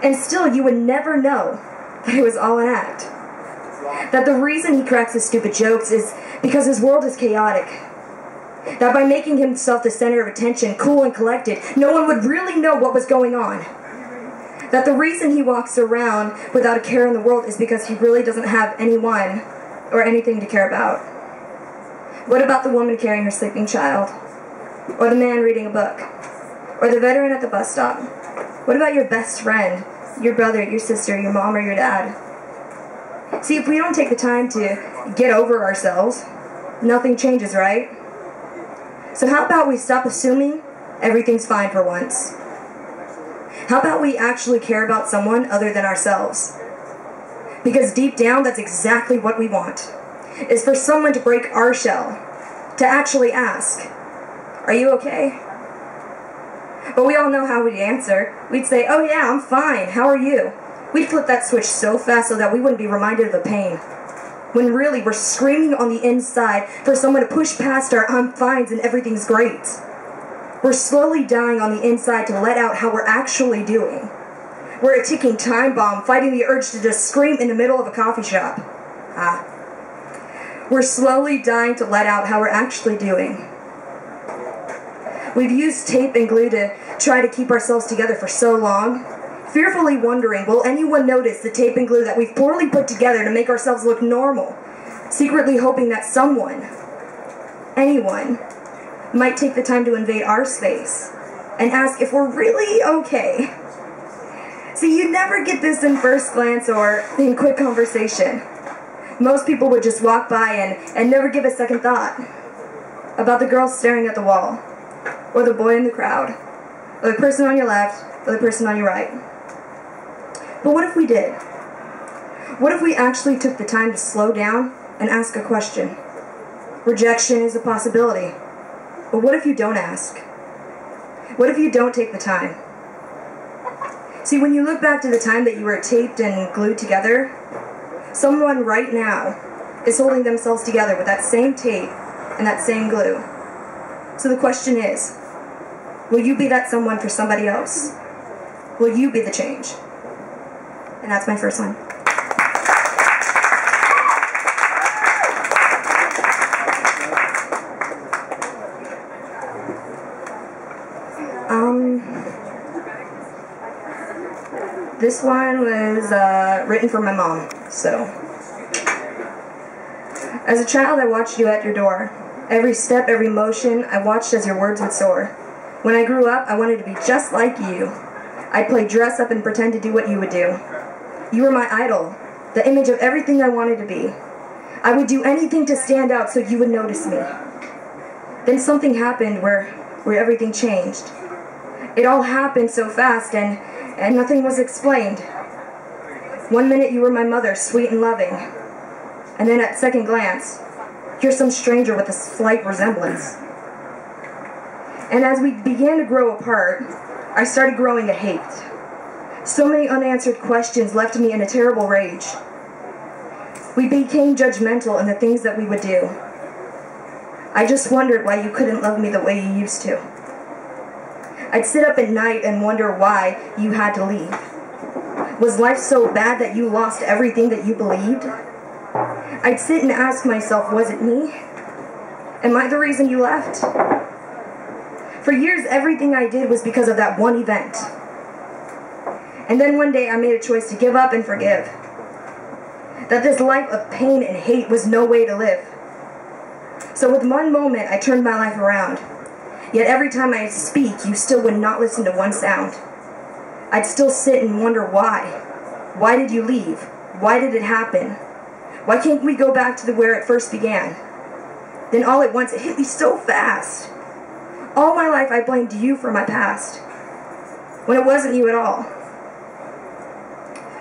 And still, you would never know that it was all an act. That the reason he cracks his stupid jokes is because his world is chaotic. That by making himself the center of attention, cool and collected, no one would really know what was going on. That the reason he walks around without a care in the world is because he really doesn't have anyone or anything to care about. What about the woman carrying her sleeping child? Or the man reading a book? Or the veteran at the bus stop? What about your best friend, your brother, your sister, your mom, or your dad? See, if we don't take the time to get over ourselves, nothing changes, right? So how about we stop assuming everything's fine for once? How about we actually care about someone other than ourselves? Because deep down, that's exactly what we want, is for someone to break our shell, to actually ask, "Are you okay?" But we all know how we'd answer. We'd say, "Oh yeah, I'm fine, how are you?" We'd flip that switch so fast so that we wouldn't be reminded of the pain. When really, we're screaming on the inside for someone to push past our "I'm fines" and "everything's great." We're slowly dying on the inside to let out how we're actually doing. We're a ticking time bomb, fighting the urge to just scream in the middle of a coffee shop. We're slowly dying to let out how we're actually doing. We've used tape and glue to try to keep ourselves together for so long, fearfully wondering, will anyone notice the tape and glue that we've poorly put together to make ourselves look normal, secretly hoping that someone, anyone, might take the time to invade our space and ask if we're really okay. See, you never get this in first glance or in quick conversation. Most people would just walk by and never give a second thought about the girl staring at the wall, or the boy in the crowd, or the person on your left, or the person on your right. But what if we did? What if we actually took the time to slow down and ask a question? Rejection is a possibility. But what if you don't ask? What if you don't take the time? See, when you look back to the time that you were taped and glued together, someone right now is holding themselves together with that same tape and that same glue. So the question is, will you be that someone for somebody else? Will you be the change? And that's my first one. This one was written for my mom, so. As a child, I watched you at your door. Every step, every motion, I watched as your words would soar. When I grew up, I wanted to be just like you. I'd play dress up and pretend to do what you would do. You were my idol, the image of everything I wanted to be. I would do anything to stand out so you would notice me. Then something happened where everything changed. It all happened so fast and nothing was explained. One minute you were my mother, sweet and loving. And then at second glance, you're some stranger with a slight resemblance. And as we began to grow apart, I started growing a hate. So many unanswered questions left me in a terrible rage. We became judgmental in the things that we would do. I just wondered why you couldn't love me the way you used to. I'd sit up at night and wonder why you had to leave. Was life so bad that you lost everything that you believed? I'd sit and ask myself, was it me? Am I the reason you left? For years, everything I did was because of that one event. And then one day I made a choice to give up and forgive. That this life of pain and hate was no way to live. So with one moment, I turned my life around. Yet every time I'd speak, you still would not listen to one sound. I'd still sit and wonder why. Why did you leave? Why did it happen? Why can't we go back to where it first began? Then all at once, it hit me so fast. All my life, I blamed you for my past, when it wasn't you at all.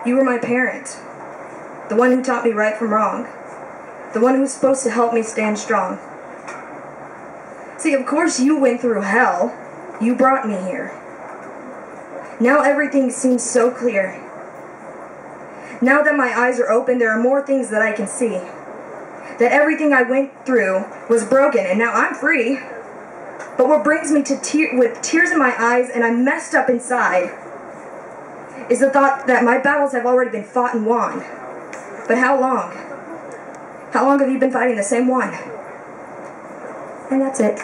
You were my parent, the one who taught me right from wrong, the one who was supposed to help me stand strong. See, of course you went through hell. You brought me here. Now everything seems so clear. Now that my eyes are open, there are more things that I can see. That everything I went through was broken, and now I'm free. But what brings me to with tears in my eyes and I'm messed up inside is the thought that my battles have already been fought and won. But how long? How long have you been fighting the same one? And that's it.